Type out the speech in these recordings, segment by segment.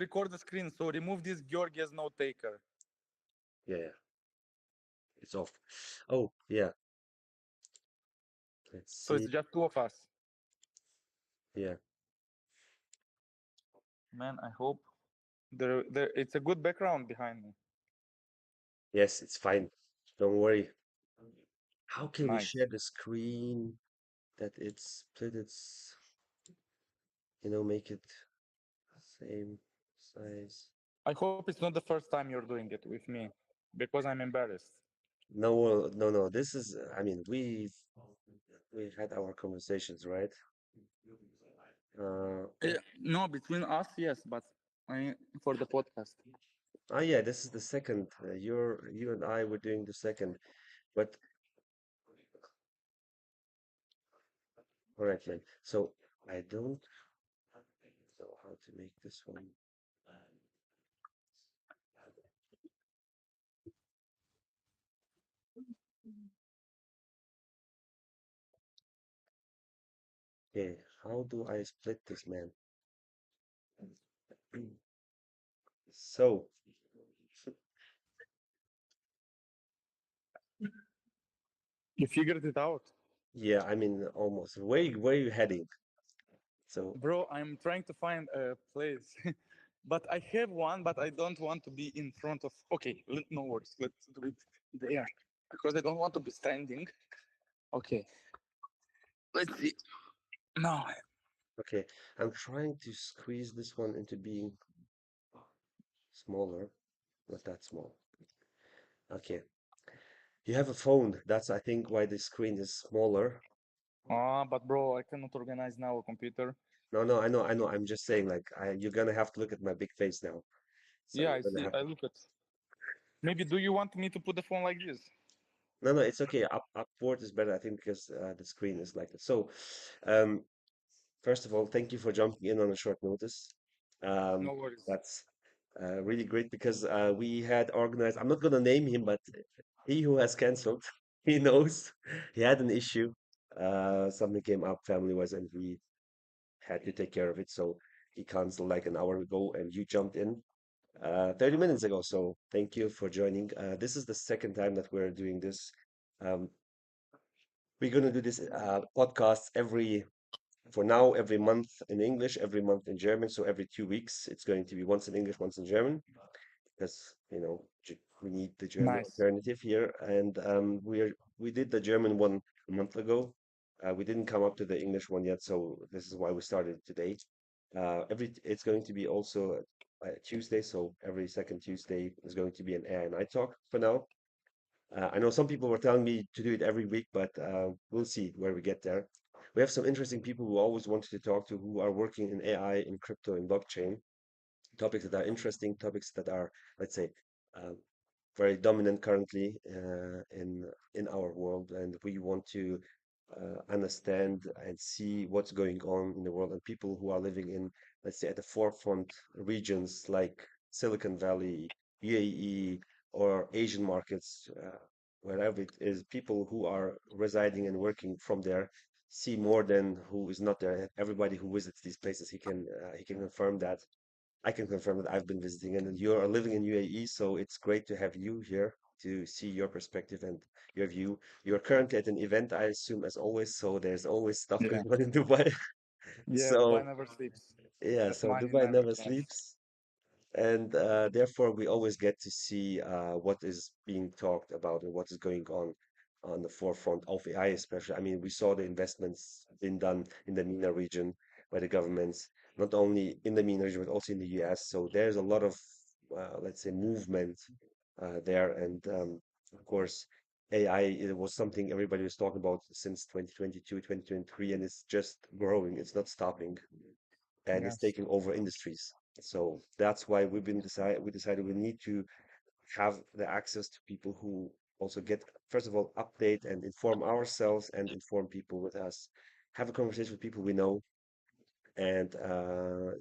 record the screen, so remove this Gheorghe as note taker. Yeah, it's off. Oh, yeah. Let's So it's see. just two of us. Yeah. Man, I hope there it's a good background behind me. Yes, it's fine. Don't worry. How can we Nice. share the screen that it's split its, make it same size? I hope it's not the first time you're doing it with me, because I'm embarrassed. No, no, no. This is, I mean, we had our conversations, right? Uh, No, between us, yes, but I, for the podcast. yeah, this is the second. You and I were doing the second, but all right, man. So I don't know how to make this one. Okay, how do I split this, man? So, You figured it out. yeah, I mean, almost. Where you heading? So, Bro, I'm trying to find a place. But I have one, but I don't want to be in front of. Okay, no worries. Let's do it there. Because I don't want to be standing. Okay, let's see. No. okay, I'm trying to squeeze this one into being smaller, not that small. Okay, you have a phone. That's, I think, why the screen is smaller. But bro, I cannot organize now a computer. No, no, I know, I know. I'm just saying, like, you're gonna have to look at my big face now. So Yeah, you're I gonna see. have I look at. Maybe do you want me to put the phone like this? no, no, it's okay. Upward is better, I think, because the screen is like that. So, um, first of all, thank you for jumping in on a short notice. No worries. That's really great because we had organized. I'm not gonna name him, but he who has canceled, he knows he had an issue. Something came up family-wise, and we had to take care of it. So he canceled like an hour ago, and you jumped in 30 minutes ago. So thank you for joining. This is the second time that we're doing this. Um, we're going to do this podcast for now, every month in English, every month in German. So every 2 weeks, it's going to be once in English, once in German, because, we need the German Nice. alternative here. And we did the German one a month ago. We didn't come up to the English one yet, so this is why we started today. It's going to be also Tuesday, so every second Tuesday is going to be an AI talk for now. I know some people were telling me to do it every week, but we'll see where we get there. We have some interesting people who always wanted to talk to who are working in AI, in crypto, in blockchain, topics that are interesting, topics that are, let's say, uh, very dominant currently in our world, and we want to understand and see what's going on in the world and people who are living in, let's say, at the forefront regions like Silicon Valley, UAE, or Asian markets, wherever it is, people who are residing and working from there see more than who is not there. Everybody who visits these places, he can confirm that. I can confirm that I've been visiting, and you are living in UAE, so it's great to have you here to see your perspective and your view. You're currently at an event, I assume, as always, so there's always stuff Yeah. going on in Dubai. Yeah, Dubai So, never sleeps. yeah, That so money Dubai never never ends. sleeps, and therefore we always get to see what is being talked about and what is going on the forefront of AI, especially. I mean, we saw the investments being done in the MENA region by the governments, not only in the MENA region but also in the US. So there's a lot of, let's say, movement there, and of course, AI it was something everybody was talking about since 2022, 2023, and it's just growing. It's not stopping and it's Yes. taking over industries. So that's why we decided we need to have the access to people who also get, first of all, update and inform ourselves and inform people with us. Have a conversation with people we know and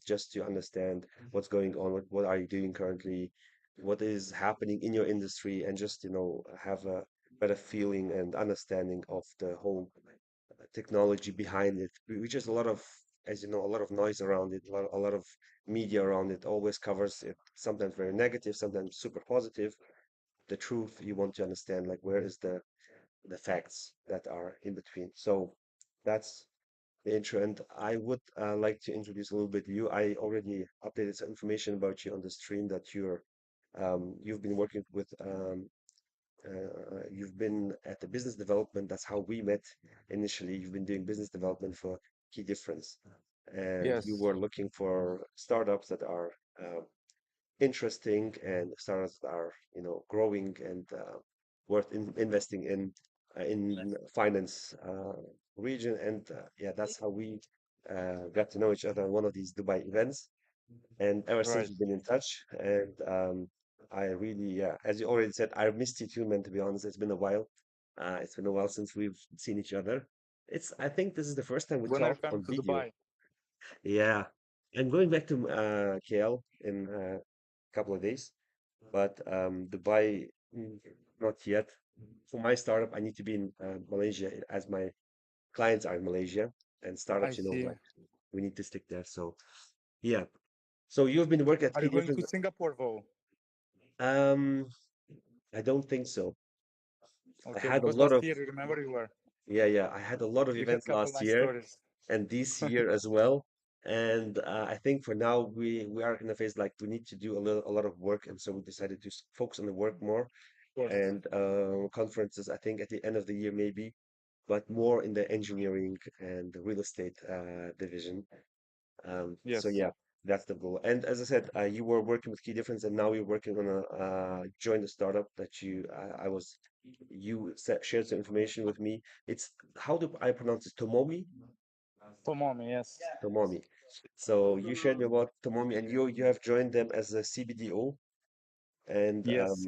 just to understand what's going on, what are you doing currently, what is happening in your industry, and just, have a better feeling and understanding of the whole technology behind it, which is a lot of as you know, a lot of noise around it, a lot of media around it, always covers it, sometimes very negative, sometimes super positive. The truth, you want to understand, like, where is the facts that are in between. So that's the intro, and I would like to introduce a little bit you. I already updated some information about you on the stream that you've been working with you've been at the business development. That's how we met initially. You've been doing business development for Key Difference, and you Yes, were looking for startups that are interesting and startups that are, growing and worth investing in finance region. And yeah, that's how we got to know each other on one of these Dubai events. And ever since right. we've been in touch, and I really, yeah, as you already said, I missed you too, man, to be honest. It's been a while. It's been a while since we've seen each other. I think this is the first time we When are you talked coming on to video. Dubai? Yeah. I'm going back to KL in a couple of days, but Dubai, not yet. For my startup, I need to be in Malaysia, as my clients are in Malaysia, and I startups, see. like, we need to stick there. So, yeah. So you've been working at Are Key you going Difference. to Singapore though? Um, I don't think so. I Okay, had a because lot last of, year, remember you were, yeah, yeah, I had a lot of you had events couple last nice year stories. and this year as well. And I think for now we are in a phase like we need to do a lot of work, and so we decided to focus on the work more Of course. and conferences. I think at the end of the year maybe, but more in the engineering and the real estate division. So Yes. yeah, that's the goal. And as I said, you were working with Key Difference, and now you're working on a join the startup that you shared some information with me. It's how do I pronounce it? Tomomi, TOMOMI, yes. Tomomi. So you shared me about Tomomi, and you have joined them as a CBDO. And Yes,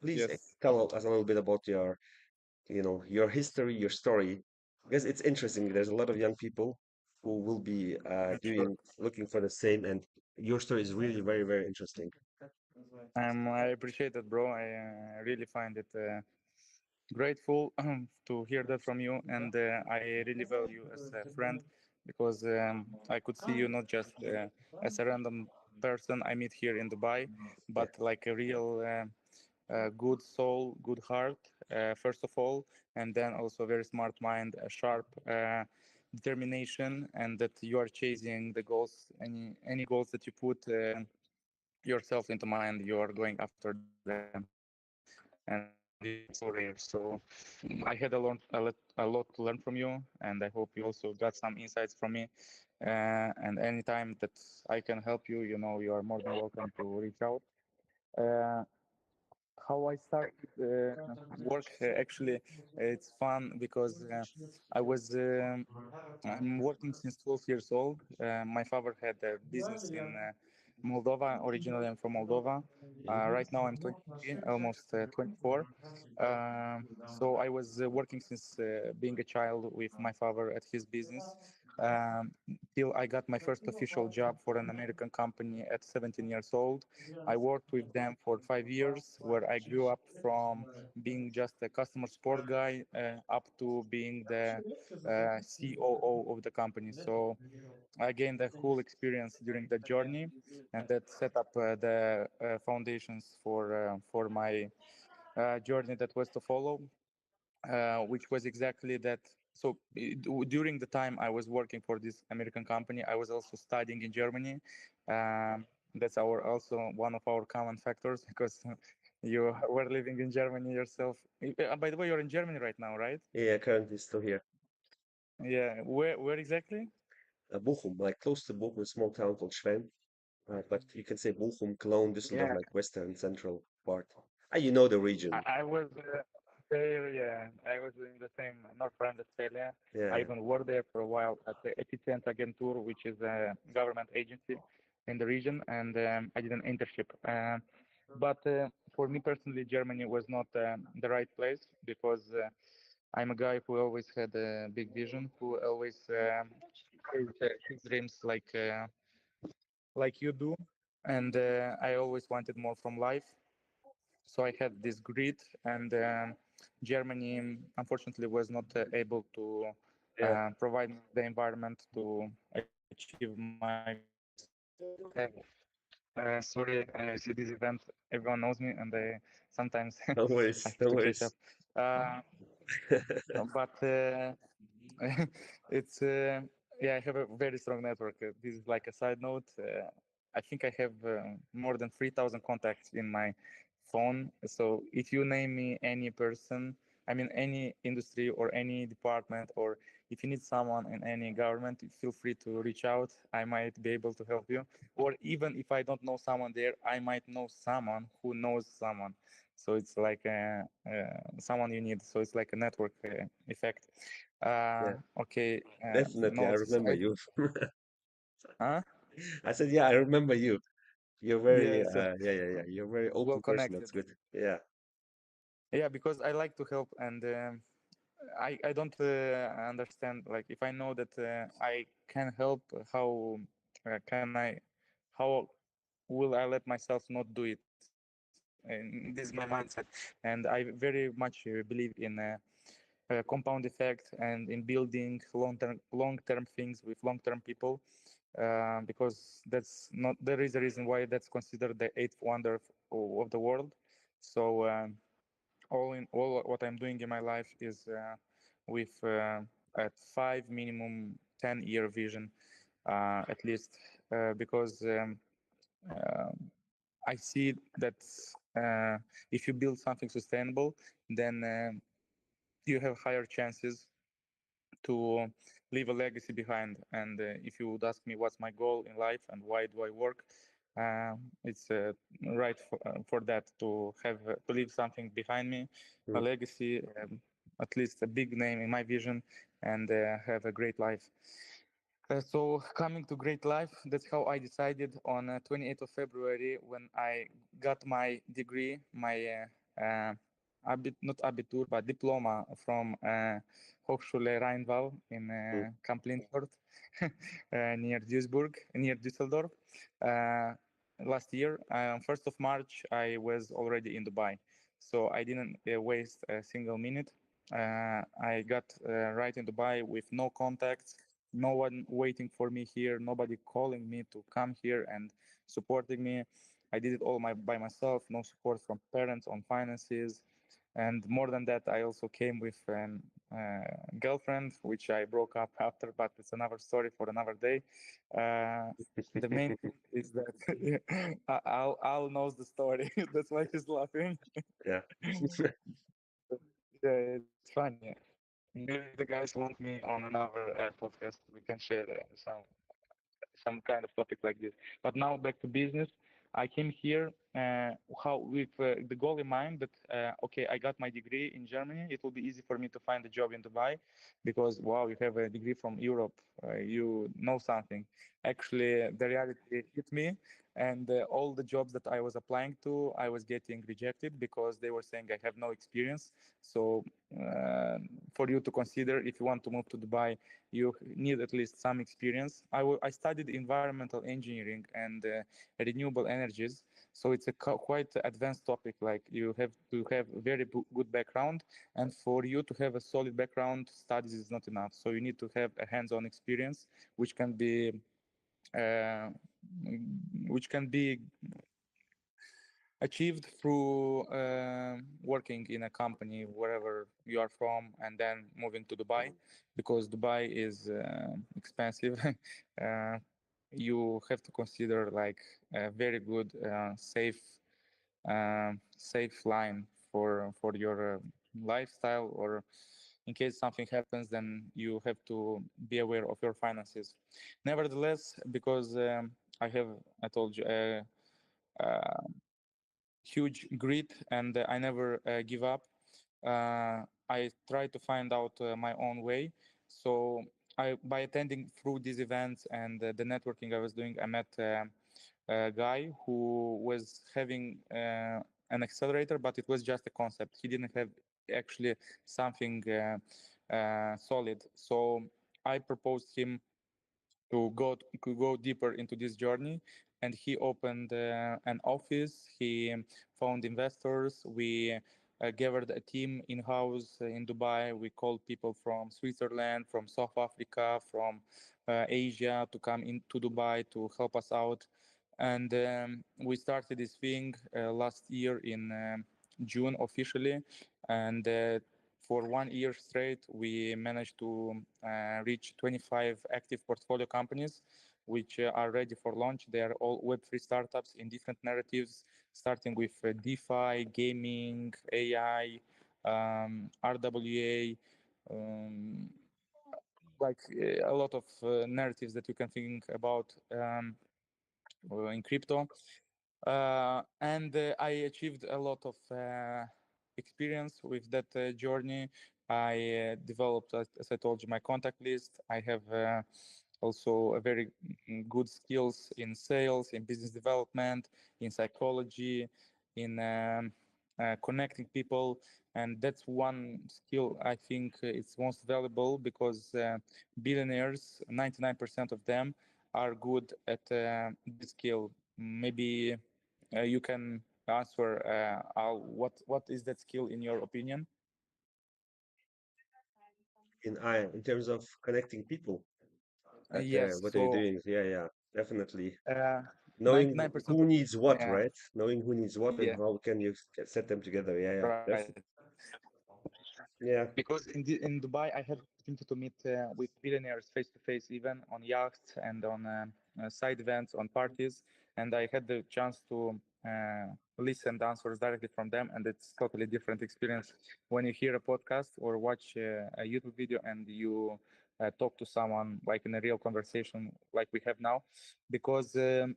please yes. tell us a little bit about your history, your story, because it's interesting. There's a lot of young people who will be Sure. looking for the same, and your story is really very, very interesting. I appreciate it, bro. I really find it grateful to hear that from you, and I really value you as a friend because I could see you not just as a random person I meet here in Dubai, Yeah, but like a real good soul, good heart, first of all, and then also very smart mind, a sharp determination, and that you are chasing the goals, any goals that you put yourself into mind, you are going after them, and this is so rare. So I had a lot to learn from you, and I hope you also got some insights from me. And anytime that I can help you, you are more than welcome to reach out. Uh, how I started work, actually, it's fun because I'm working since 12 years old. My father had a business in Moldova. Originally, I'm from Moldova. Right now, I'm 23, almost 24. So I was working since being a child with my father at his business um, till I got my first official job for an American company at 17 years old. I worked with them for 5 years, where I grew up from being just a customer support guy up to being the COO of the company. So I gained a whole experience during that journey, and that set up the foundations for my journey that was to follow, which was exactly that. So during the time I was working for this American company, I was also studying in Germany. That's our also one of our common factors because you were living in Germany yourself. By the way, you're in Germany right now, right? yeah, currently still here. Yeah. Where exactly? Bochum, like close to Bochum, a small town called Schwelm. But you can say Bochum, Cologne, Düsseldorf, Yeah. like western central part. You know the region. I was there, yeah. I was in the same North Rhine-Westphalia. I Yeah, even worked there for a while at the Efficient Agentur, which is a government agency in the region, and I did an internship. But for me personally, Germany was not the right place because I'm a guy who always had a big vision, who always chased his dreams like you do, and I always wanted more from life, so I had this grit, and Germany unfortunately was not able to Yeah. provide the environment to achieve my goals. Sorry, I see this event. Everyone knows me, and sometimes No I worries. have No to catch up. worries. But it's yeah, I have a very strong network. This is like a side note. I think I have more than 3,000 contacts in my phone. So if you name me any person, I mean any industry or any department, or if you need someone in any government, feel free to reach out. I might be able to help you. Or even if I don't know someone there, I might know someone who knows someone. So it's like someone you need. So it's like a network effect. Yeah, Okay, definitely. I notes remember aside. you. Huh? I said, yeah, I remember you. You're very, Yes, yeah. You're a very well open person. connected. That's good. Yeah. Yeah, because I like to help, and I don't understand. Like, if I know that I can help, can I, how will I let myself not do it? And this is my mindset, and I very much believe in compound effect and in building long-term things with long-term people, because that's not there is a reason why that's considered the eighth wonder of the world. So all in all, what I'm doing in my life is with at 5 minimum 10-year vision, at least, because I see that uh, if you build something sustainable, then you have higher chances to leave a legacy behind. And if you would ask me what's my goal in life and why do I work, it's right for that, to have to leave something behind me, a Mm. legacy, at least a big name in my vision, and have a great life. So coming to great life, that's how I decided on 28th of February when I got my degree, my not abitur, but diploma from Hochschule Rheinwald in Mm. Kamp-Lintfort, near Duisburg, near Düsseldorf. Uh, Last year, 1st of March, I was already in Dubai, so I didn't waste a single minute. I got right in Dubai with no contacts, no one waiting for me here, nobody calling me to come here and supporting me. I did it all by myself, no support from parents on finances. And more than that, I also came with girlfriend, which I broke up after, but it's another story for another day. Uh, the main thing is that Al knows the story. That's why he's laughing. Yeah. Yeah, it's funny. Maybe if the guys want me on another podcast, we can share some kind of topic like this. But now back to business. I came here how with the goal in mind that okay, I got my degree in Germany. It will be easy for me to find a job in Dubai, because wow, you have a degree from Europe, you know something. Actually, the reality hit me, and all the jobs that I was applying to, I was getting rejected because they were saying I have no experience. So uh, for you to consider, if you want to move to Dubai, you need at least some experience. I studied environmental engineering and renewable energies, so it's a quite advanced topic. Like, you have to have very good background, and for you to have a solid background, studies is not enough. So you need to have a hands-on experience, which can be uh, which can be achieved through working in a company wherever you are from, and then moving to Dubai, because Dubai is expensive. uh, you have to consider like a very good safe line for your lifestyle, or in case something happens, then you have to be aware of your finances. Nevertheless, because I told you, uh, huge grit, and I never give up. I try to find out my own way. So by attending through these events and the networking I was doing, I met a guy who was having an accelerator, but it was just a concept. He didn't have actually something solid. So I proposed him to go deeper into this journey, and he opened an office. He found investors. We gathered a team in-house in Dubai. We called people from Switzerland, from South Africa, from Asia to come into Dubai to help us out. And we started this thing last year in June officially. And for 1 year straight, we managed to reach 25 active portfolio companies, which are ready for launch. They are all Web3 startups in different narratives, starting with DeFi, gaming, AI, RWA, um, a lot of narratives that you can think about in crypto. And I achieved a lot of experience with that journey. I developed, as I told you, my contact list. I have also a very good skills in sales, in business development, in psychology, in connecting people, and that's one skill I think it's most valuable because billionaires, 99% of them, are good at this skill. Maybe you can answer what is that skill in your opinion? In terms of connecting people, Yes. what are you So doing? Yeah, yeah, definitely. uh, Knowing 99% who of needs what, yeah, right? Knowing who needs what and yeah, how can you set them together. Yeah, yeah, right. definitely. Yeah. Because in Dubai, I had the opportunity to meet with billionaires face to face, even on yachts and on side events, on parties, and I had the chance to listen to answers directly from them, and it's totally different experience when you hear a podcast or watch a YouTube video and you talk to someone like in a real conversation like we have now, because that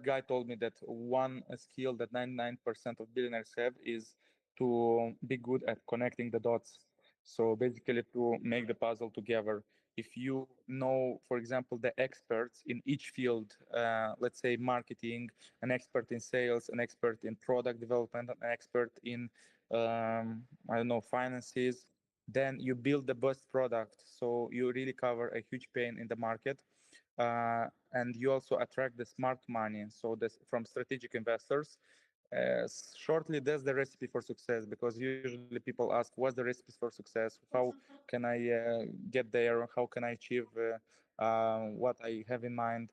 guy told me that one skill that 99% of billionaires have is to be good at connecting the dots. So basically, to make the puzzle together. If you know, for example, the experts in each field, let's say marketing, an expert in sales, an expert in product development, an expert in, I don't know, finances, then you build the best product. So you really cover a huge pain in the market, and you also attract the smart money, so this from strategic investors. Shortly, that's the recipe for success, because usually people ask, what's the recipe for success? How can I get there? How can I achieve what I have in mind?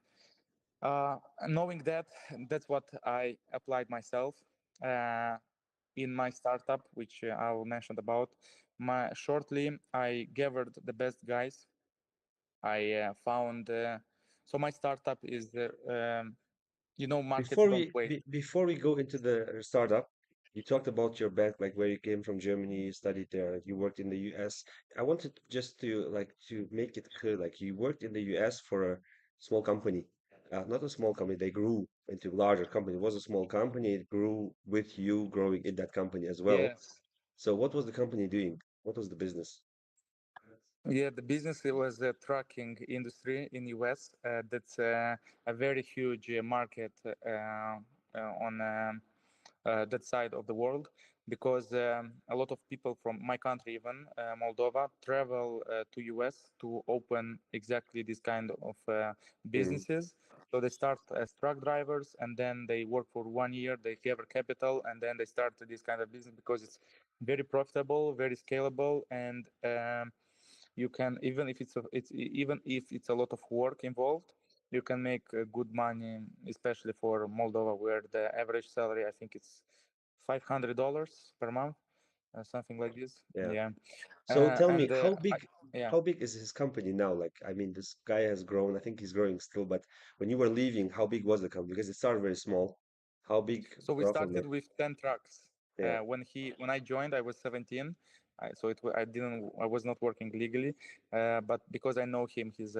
uh, Knowing that, that's what I applied myself uh, in my startup, which I will mention about. Shortly, I gathered the best guys. I found so my startup is markets don't wait. Before we go into the startup, you talked about your back, like where you came from Germany, you studied there, like you worked in the US. I wanted just to make it clear, like you worked in the US for a small company. Not a small company, they grew into a larger company. It was a small company, it grew with you growing in that company as well. Yes. So what was the company doing? What was the business? Yeah, the business, it was a trucking industry in US. That's a very huge market on that side of the world, because a lot of people from my country, even Moldova, travel to US to open exactly this kind of Mm, businesses. So they start as truck drivers, and then they work for 1 year, they gather capital, and then they start this kind of business because it's very profitable, very scalable, and you can, even if it's a lot of work involved, you can make good money, especially for Moldova, where the average salary, I think it's $500 per month, something like this. yeah. Yeah. So tell me, And yeah. how big is his company now? Like, I mean, this guy has grown. I think he's growing still, but when you were leaving, how big was the company? Because it started very small. How big So we roughly? started with 10 trucks. Yeah. When I joined, I was 17. I was not working legally, but because I know him, he's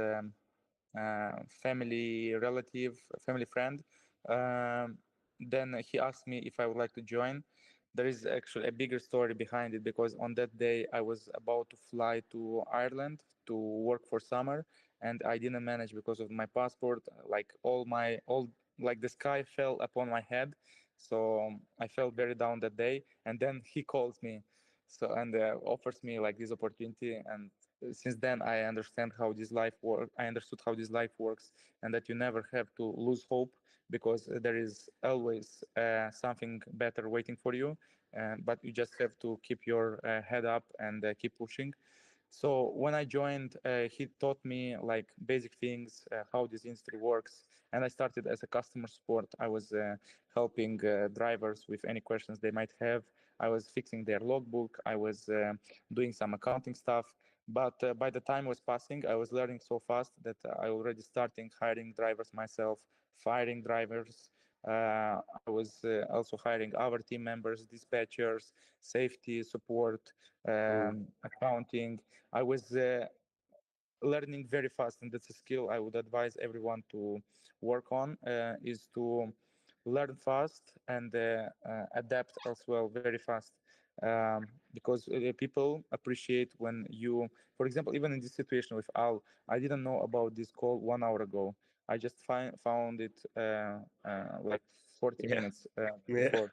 family relative, family friend. Um, then he asked me if I would like to join. There is actually a bigger story behind it, because on that day I was about to fly to Ireland to work for summer, and I didn't manage because of my passport. Like all like the sky fell upon my head, so I felt very down that day. And then he calls me, so and offers me like this opportunity, and since then I understand how this life works. I understood how this life works, and that you never have to lose hope, because there is always something better waiting for you. But you just have to keep your head up and keep pushing. So when I joined, he taught me like basic things, how this industry works. And I started as a customer support. I was helping drivers with any questions they might have. I was fixing their logbook. I was doing some accounting stuff. But by the time I was passing, I was learning so fast that I already starting hiring drivers myself, firing drivers. I was also hiring our team members, dispatchers, safety support, Mm. accounting. I was learning very fast, and that's a skill I would advise everyone to work on, is to learn fast and adapt as well very fast. Because people appreciate when you, for example, even in this situation with Al, I didn't know about this call 1 hour ago. I just found it like 40 Yeah. minutes Yeah. before.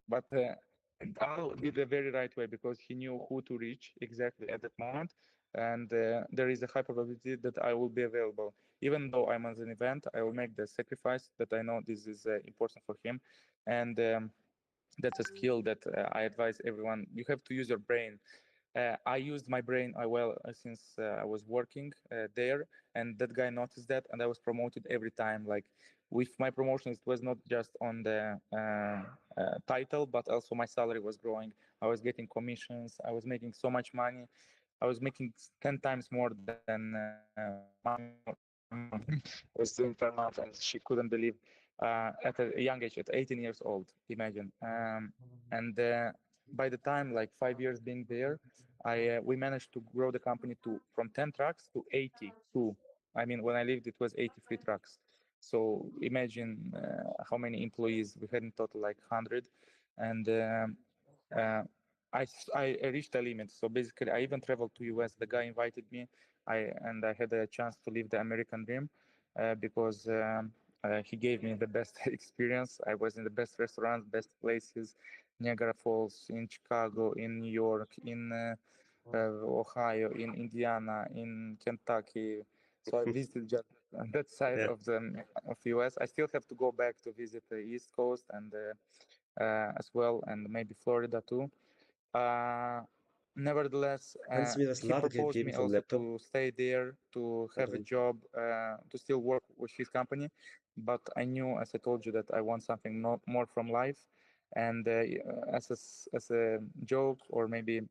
But Al did a very right way because he knew who to reach exactly at that moment, and there is a high probability that I will be available. Even though I'm at an event, I will make the sacrifice that I know this is important for him, and that's a skill that I advise everyone. You have to use your brain. I used my brain well since I was working there, and that guy noticed that, and I was promoted every time. Like with my promotions, it was not just on the title, but also my salary was growing. I was getting commissions. I was making so much money. I was making 10 times more than my mom was doing per month, and she couldn't believe at a young age, at 18 years old. Imagine. And by the time, like 5 years being there, I we managed to grow the company to from 10 trucks to 82. I mean, when I lived, it was 83 trucks. So imagine how many employees we had in total, like 100, and uh, I reached a limit. So basically, I even traveled to US. The guy invited me, I had a chance to live the American dream because he gave me the best experience. I was in the best restaurants, best places, Niagara Falls, in Chicago, in New York, in Ohio, in Indiana, in Kentucky. So I visited just on that side Yeah. of US. I still have to go back to visit the East Coast and as well, and maybe Florida too. Uh, Nevertheless, Hans mir das he proposed Ladekabel me vom also Laptop to stay there, to da have a drin. job, to still work with his company. But I knew, as I told you, that I want something more from life. And as a joke, or maybe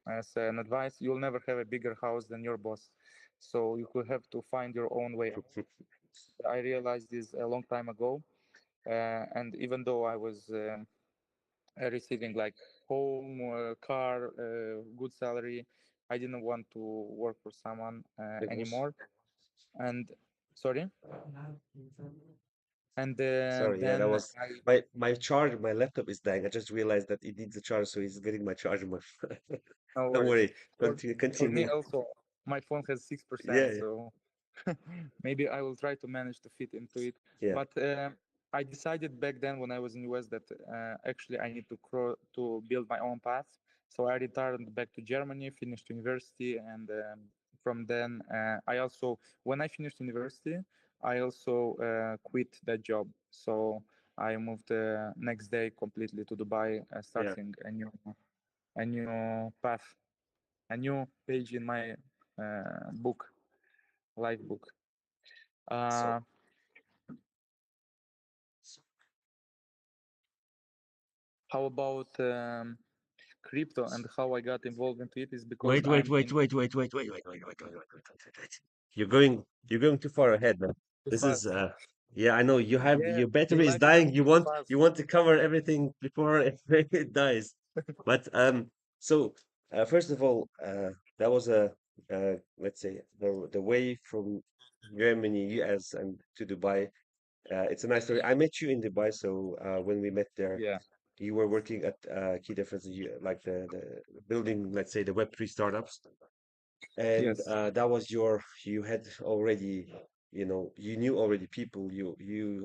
as an advice, you'll never have a bigger house than your boss. So you could have to find your own way out. I realized this a long time ago. And even though I was receiving like home, car, good salary, I didn't want to work for someone Der groß. anymore. And sorry. And Sorry, yeah, that then was my charge. My laptop is dying. I just realized that it needs a charge, so he's getting my charger. no Don't worries. worry. Continue. For me Continue. also, my phone has 6%, Yeah, so maybe I will try to manage to fit into it. yeah, But I decided back then when I was in US that actually I need to build my own path. So I returned back to Germany, finished university, and from then I also, when I finished university, I also quit that job. So I moved next day completely to Dubai, yeah. starting a new path, a new page in my book, life book. So Uh, how about crypto and how I got involved into it is because wait, I'm wait, in wait, wait, wait, wait, wait, wait, wait, wait, wait, wait, wait. You're going too far ahead, man. too This is fast. yeah, I know you have Yeah, your you battery is like dying. You everything want fast. you want to cover everything before it dies. But so first of all, that was a let's say the way from Germany, US, and to Dubai. It's a nice story. I met you in Dubai, so when we met there, Yeah. you were working at Key Difference, like the building, let's say the Web3 startups, and Yes. that was you had already, you knew already people, you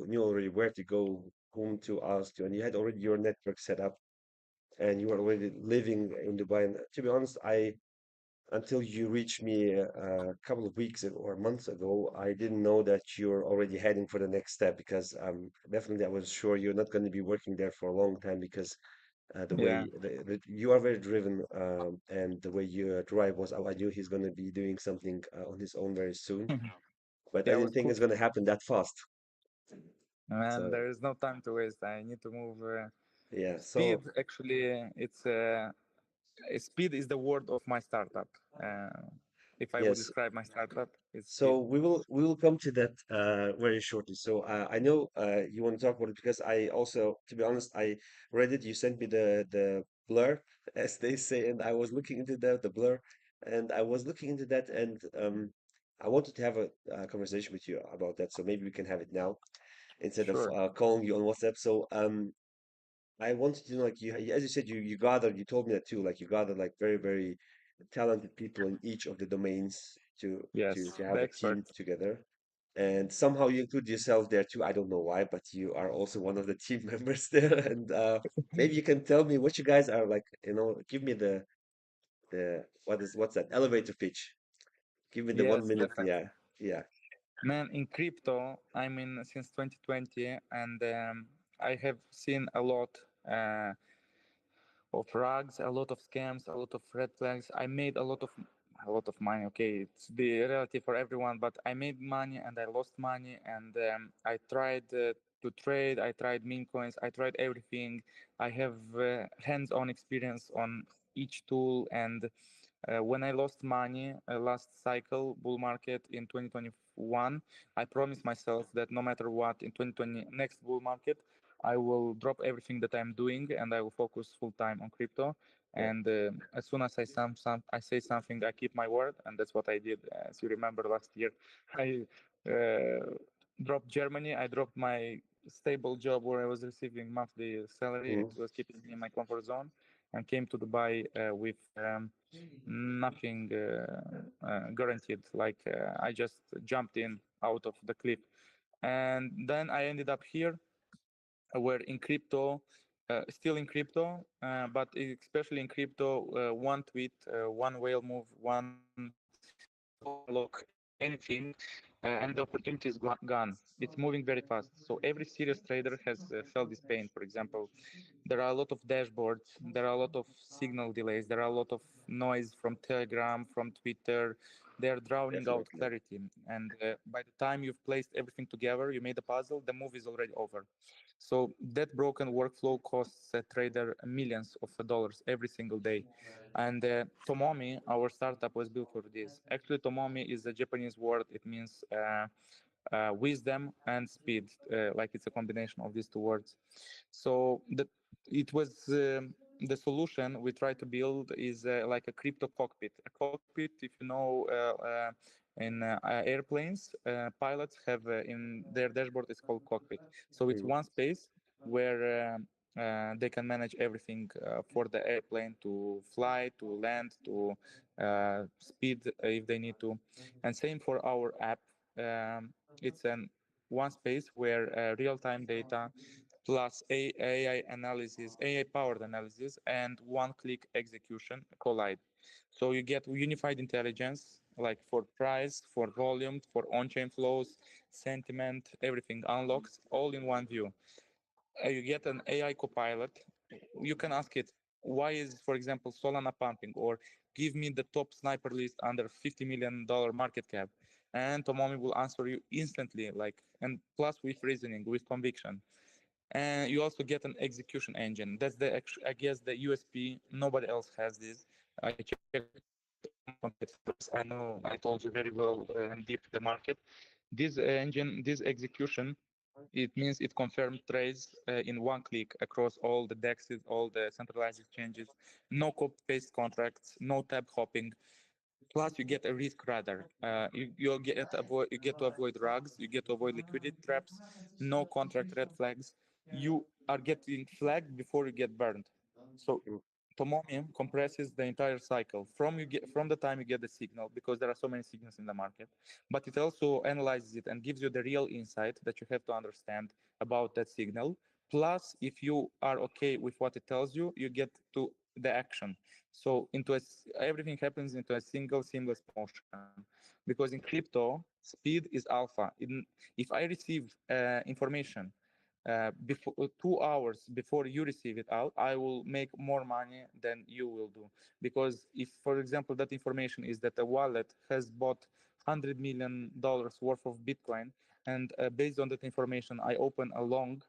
knew already where to go, whom to ask to, and you had already your network set up, and you were already living in Dubai. And to be honest, until you reached me a couple of weeks ago or months ago, I didn't know that you're already heading for the next step because definitely I was sure you're not going to be working there for a long time because the Yeah. way you are very driven and the way you drive was, I knew he's going to be doing something on his own very soon, but I Yeah, I didn't was think it's pushing. going to happen that fast. And So there is no time to waste. I need to move. yeah, Speed, so actually, speed is the word of my startup. Uh, if I would yes. describe my startup, it's speed. So we will come to that very shortly. So I know you want to talk about it because I also, to be honest, I read it. You sent me the blur, as they say, and I was looking into the blur, and I was looking into that, and I wanted to have a conversation with you about that. So maybe we can have it now instead of Sure. calling you on WhatsApp. So I wanted to know, like as you said, you gathered. You told me that too. Like you gathered like very talented people in each of the domains Yes, to the have a team experts. together, and somehow you include yourself there too. I don't know why, but you are also one of the team members there, and maybe you can tell me what you guys are like. Give me the what's that elevator pitch? Give me the one Yes, minute. Yeah, definitely. yeah. Man, in crypto, I'm in since 2020, and I have seen a lot. Uh, of rugs, a lot of scams, a lot of red flags. I made a lot of money. Okay, it's the relative for everyone, but I made money and I lost money, and I tried to trade. I tried meme coins. I tried everything. I have hands-on experience on each tool, and when I lost money last cycle bull market in 2021, I promised myself that no matter what in 2020 next bull market, I will drop everything that I'm doing and I will focus full time on crypto. Yeah. And as soon as I say something, I keep my word, and that's what I did. As you remember, last year, I dropped Germany. I dropped my stable job where I was receiving monthly salary. It Mhm. was keeping me in my comfort zone, and came to Dubai with nothing guaranteed. Like I just jumped in out of the cliff, and then I ended up here, where in crypto, still in crypto, but especially in crypto, one tweet, one whale move, one stock unlock anything, and the opportunity is gone. It's moving very fast. So every serious trader has felt this pain. For example, there are a lot of dashboards, there are a lot of signal delays, there are a lot of noise from Telegram, from Twitter. They're drowning out Definitely. clarity. And by the time you've placed everything together, you made a puzzle, the move is already over. So that broken workflow costs a trader millions of dollars every single day. And Tomomi, our startup, was built for this. Actually, Tomomi is a Japanese word. It means wisdom and speed, like it's a combination of these two words. So it was the solution we try to build is like a crypto cockpit. A cockpit, if you know, in airplanes, pilots have in their dashboard, it's called cockpit. So it's Mhm. one space where they can manage everything for the airplane to fly, to land, to speed if they need to. And same for our app. Um, it's an one space where real-time data plus AI analysis, AI powered analysis, and one-click execution collide. So you get unified intelligence, like for price, for volume, for on-chain flows, sentiment, everything unlocks all in one view. You get an AI copilot. You can ask it, why is, for example, Solana pumping, or give me the top sniper list under $50 million market cap, and Tomomi will answer you instantly, like, and plus with reasoning, with conviction. And you also get an execution engine. That's I guess, the USP. Nobody else has this. I checked all my competitors. I know I told you very well and deep the market. This engine, this execution, it means it confirms trades in one click across all the DEXs, all the centralized exchanges. No copy-paste contracts, no tab hopping. Plus, you get a risk radar. You get to avoid rugs. You get to avoid liquidity traps. No contract red flags. You are getting flagged before you get burned. So Mhm. Tomomi compresses the entire cycle from the time you get the signal, because there are so many signals in the market, but it also analyzes it and gives you the real insight that you have to understand about that signal. Plus, if you are okay with what it tells you, you get to the action. So everything happens into a single seamless motion. Because in crypto, speed is alpha. If I receive information before 2 hours before you receive it out, I will make more money than you will do. Because if, for example, that information is that a wallet has bought $100 million worth of Bitcoin, and based on that information, I open a long,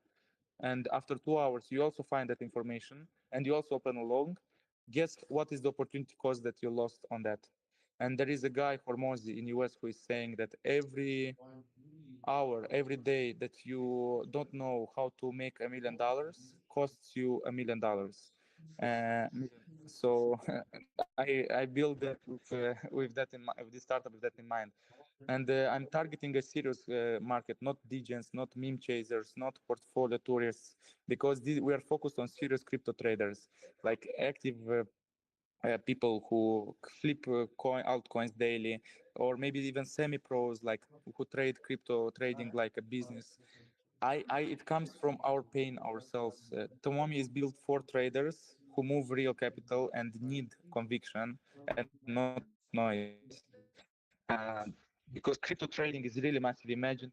and after 2 hours, you also find that information, and you also open a long. Guess what is the opportunity cost that you lost on that? And there is a guy, Hormozy, in US, who is saying that every hour, every day that you don't know how to make $1 million costs you $1 million. So I build that with that with this startup with that in mind, and I'm targeting a serious market, not degens, not meme chasers, not portfolio tourists, because we are focused on serious crypto traders, like active people who flip altcoins daily, or maybe even semi-pros, like who trade crypto trading like a business. It comes from our pain ourselves. Tomomi is built for traders who move real capital and need conviction and not noise. Because crypto trading is really massive. Imagine there are trillions in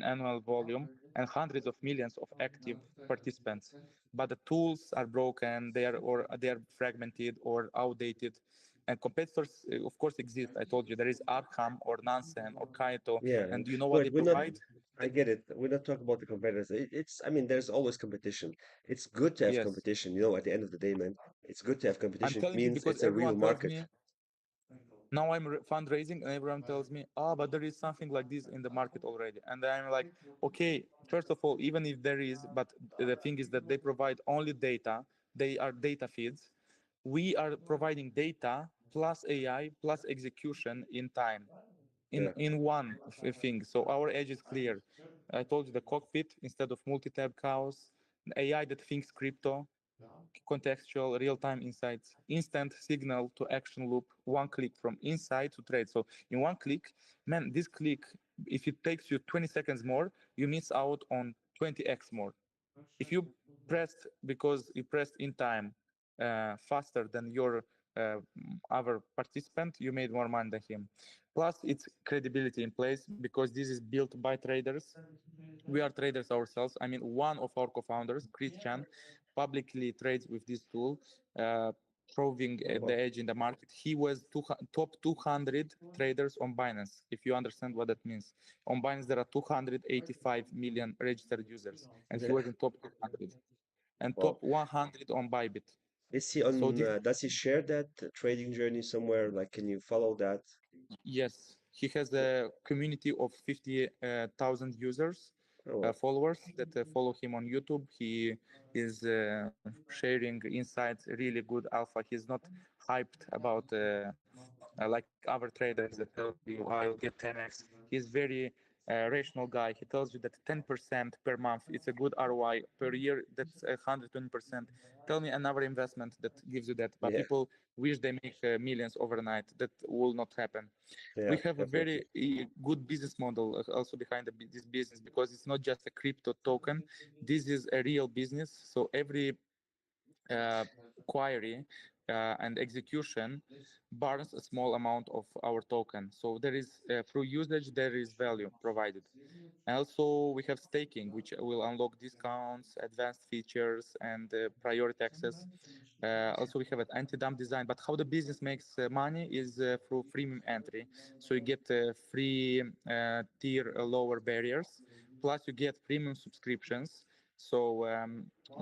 annual volume and hundreds of millions of active participants. But the tools are broken, they are fragmented or outdated. And competitors, of course, exist. I told you there is Arkham or Nansen or Kaito, Yeah, and you know what they but we're not. provide? I get it. We're not talking about the competitors. It's. I mean, there's always competition. It's good to have Yes, competition. At the end of the day, man, it's good to have I'm competition. It telling you means because it's a real everyone tells market. me now I'm fundraising, and everyone tells me, but there is something like this in the market already. And I'm like, okay, first of all, even if there is, but the thing is that they provide only data, they are data feeds. We are providing data plus AI plus execution in time, Yeah, in one thing. So our edge is clear. I told you the cockpit instead of multi-tab chaos, AI that thinks crypto, contextual real-time insights, instant signal to action loop, one click from insight to trade. So in one click, man, this click, if it takes you 20 seconds more, you miss out on 20x more. If you pressed because you pressed in time faster than your other participant, you made more money than him. Plus, it's credibility in place because this is built by traders. We are traders ourselves. I mean, one of our co-founders, Christian, publicly trades with this tool, uh, proving the well, edge in the market. He was top 200 traders on Binance, if you understand what that means. On Binance, there are 285 million registered users, and he was in top 200 and top well. 100 on Bybit. Is he So on? this, Does he share that trading journey somewhere? Like, can you follow that? yes, he has Yeah. a community of 50,000 users, Oh, well. followers that follow him on YouTube. He is sharing insights, really good alpha. He's not hyped about like other traders that tell you I'll get 10x. He's very rational guy. He tells you that 10% per month it's a good ROI. Per year that's 120%. Tell me another investment that gives you that. But Yeah, people wish they make millions overnight. That will not happen. We yeah, have a very definitely. good business model also behind this business, because it's not just a crypto token. This is a real business. So every uh, query and execution burns a small amount of our token. So there is through usage there is value provided. And also we have staking, which will unlock discounts, advanced features, and priority access. Also, we have an anti-dump design, but how the business makes money is through freemium entry. So you get free tier lower barriers, plus you get premium subscriptions. So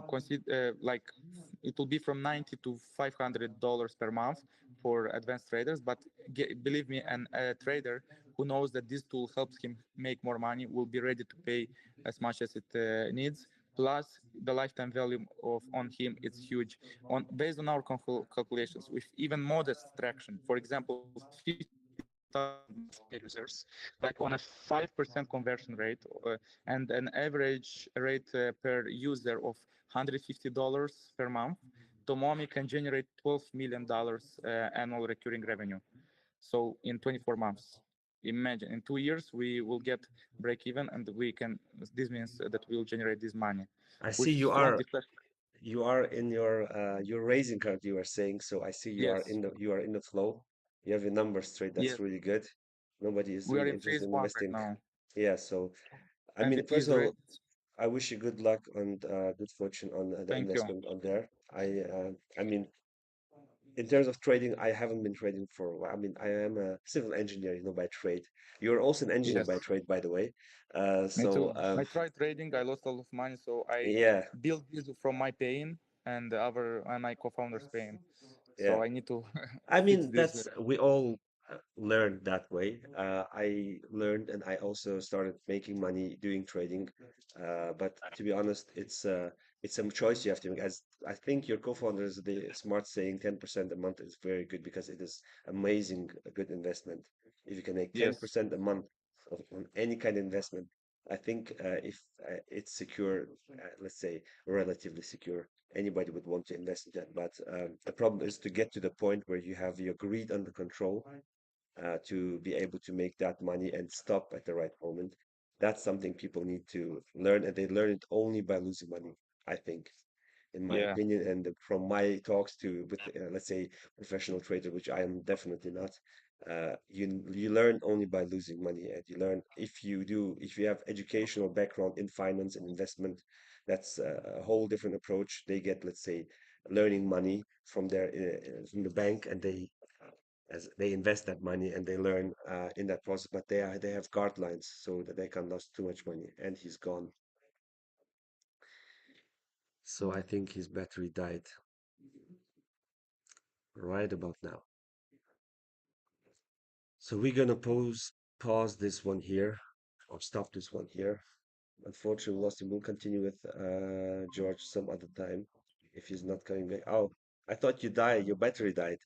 consider like it will be from 90 to $500 per month for advanced traders. But believe me, a trader who knows that this tool helps him make more money will be ready to pay as much as it needs. Plus, the lifetime value of on him is huge. Based on our calculations, with even modest traction, for example, 50,000 users, like on a 5% conversion rate, and an average rate per user of $150 per month, Tomomi can generate $12 million annual recurring revenue. So in 24 months, imagine in 2 years we will get break even, and we can. This means that we will generate this money I see with you strong are. deflation. you are in your raising card, you are saying. So I see Yes, you are in the flow. You have your numbers straight. That's yes. really good. Nobody is We are really in interested phase in one right investing. now. Yeah, so I mean, MVP first is of ready. all, I wish you good luck and good fortune on the Thank you. investment on there. I mean, in terms of trading, I haven't been trading for a while. I mean, I am a civil engineer, by trade. You're also an engineer Yes, by trade, by the way. me So too. I tried trading. I lost a lot of money, so I yeah, built this from my pain and the other and my co-founder's pain. yeah. So I need to I fix mean, this. that's we all learned that way. I learned and I also started making money doing trading. But to be honest, it's a choice you have to make. As I think your co-founder is the smart saying 10% a month is very good because it is amazing, a good investment. If you can make Yes, 10% a month on any kind of investment, I think if it's secure, let's say relatively secure, anybody would want to invest in that. But the problem is to get to the point where you have your greed under control to be able to make that money and stop at the right moment. That's something people need to learn, and they learn it only by losing money, I think, in my yeah, opinion. And from my talks to with, let's say, professional trader, which I am definitely not, you learn only by losing money, and you learn if you have educational background in finance and investment, that's a whole different approach. They get, let's say, learning money from their from the bank, and as they invest that money and they learn in that process, but they have guidelines so that they can't lose too much money. And he's gone. So I think his battery died right about now. So we're gonna pause this one here or stop this one here. Unfortunately, we lost him. We'll continue with George some other time if he's not coming back. Oh, I thought you died. Your battery died.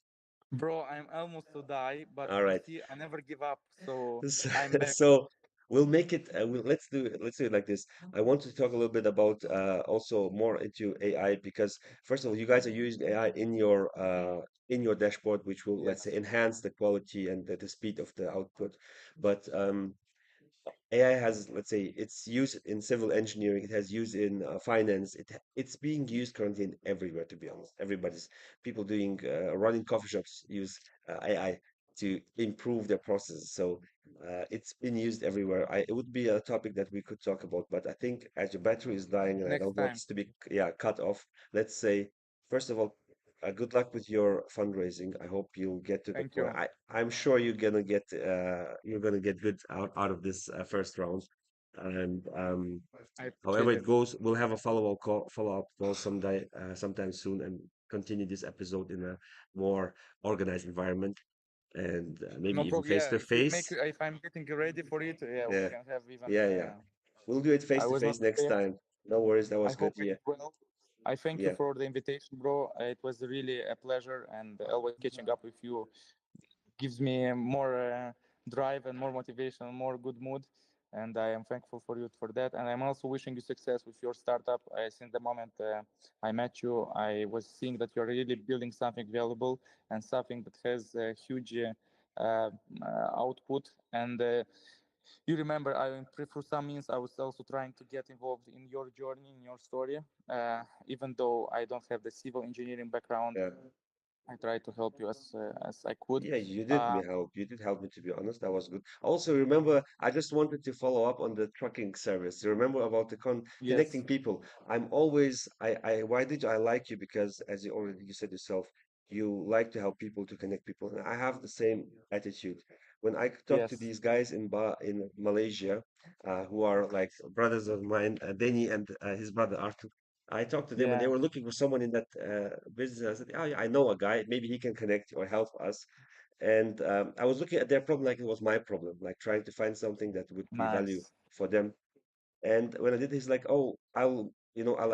bro, I'm almost to die, but All you right. see, I never give up. So So, I'm back. so we'll make it. Let's do it like this. I want to talk a little bit about also more into AI because first of all, you guys are using AI in your dashboard, which will, let's say, Yes, enhance the quality and the speed of the output. But AI has, let's say, it's used in civil engineering. It has used in finance. It's being used currently in everywhere. To be honest, everybody's people doing running coffee shops use AI to improve their processes. So it's been used everywhere. It would be a topic that we could talk about, but I think as your battery is dying, and I next don't want time. this to be cut off. Let's say first of all, good luck with your fundraising. I hope you'll get to the Thank point. you. I'm sure you're gonna get good out of this first round. And I however appreciate it it. goes, we'll have a follow up call sometime soon and continue this episode in a more organized environment and maybe No even problem. face Yeah, to face. if I'm getting ready for it, yeah, we Yeah, can have even. yeah. We'll do it face I to was not face next prepared. time. No worries. That I was good. hope it Yeah, well. I thank you yeah. for the invitation, bro. It was really a pleasure, and always catching up with you gives me more drive and more motivation, more good mood. And I am thankful for you for that. And I'm also wishing you success with your startup. Since the moment I met you, I was seeing that you're really building something valuable and something that has a huge output. And you remember, for some means, I was also trying to get involved in your journey, in your story. Even though I don't have the civil engineering background, Yeah. I tried to help you as I could. Yeah, you did Uh, me help. You did help me, to be honest. That was good. Also, remember, I just wanted to follow up on the trucking service. Remember about the yes, connecting people. I'm always, why did I like you? Because as you said yourself, you like to help people to connect people. And I have the same attitude. When I talk to yes, these guys in Malaysia, who are like brothers of mine, Denny and his brother Arthur, I talked to them and they yeah, were looking for someone in that business. I said, "Oh, yeah, I know a guy. Maybe he can connect or help us." And I was looking at their problem like it was my problem, like trying to find something that would be value nice, for them. And when I did, he's like, "Oh, I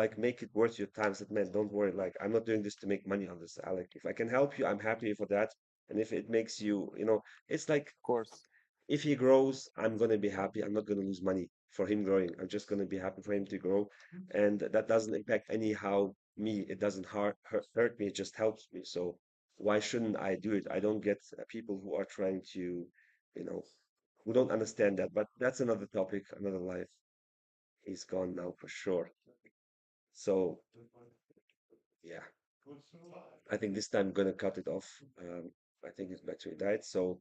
like make it worth your time." I said, "Man, don't worry. Like, I'm not doing this to make money on this. I like if I can help you, I'm happy for that. And if it makes you, it's like of course, if he grows, I'm gonna be happy. I'm not gonna lose money for him growing. I'm just gonna be happy for him to grow, and that doesn't impact anyhow me. It doesn't hurt me. It just helps me. So why shouldn't I do it? I don't get people who are trying to, you know, who don't understand that. But that's another topic, another life. He's gone now for sure. So yeah, I think this time I'm gonna cut it off. I think his battery died, so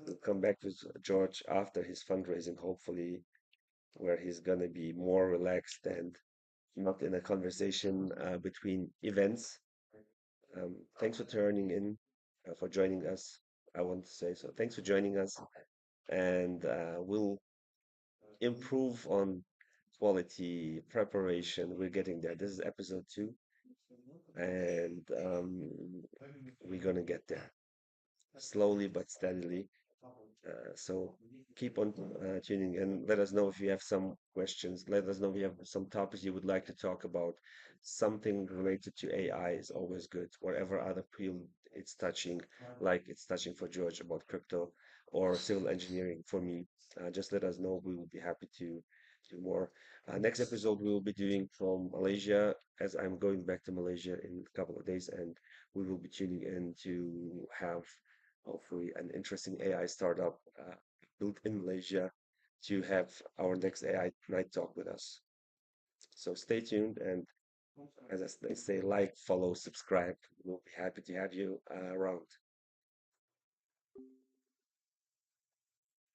we'll come back with George after his fundraising, hopefully, where he's gonna be more relaxed and not in a conversation between events. Thanks for turning in, for joining us. I want to say so. Thanks for joining us, and we'll improve on quality preparation. We're getting there. This is episode 2, and we're gonna get there slowly but steadily. So keep on tuning in. Let us know if you have some questions. Let us know if you have some topics you would like to talk about. Something related to AI is always good. Whatever other field it's touching, like it's touching for George about crypto or civil engineering for me, just let us know. We will be happy to do more. Next episode we will be doing from Malaysia, as I'm going back to Malaysia in a couple of days, and we will be tuning in to have hopefully an interesting AI startup built in Malaysia to have our next AI night talk with us. So stay tuned, and as they say, like, follow, subscribe. We'll be happy to have you around.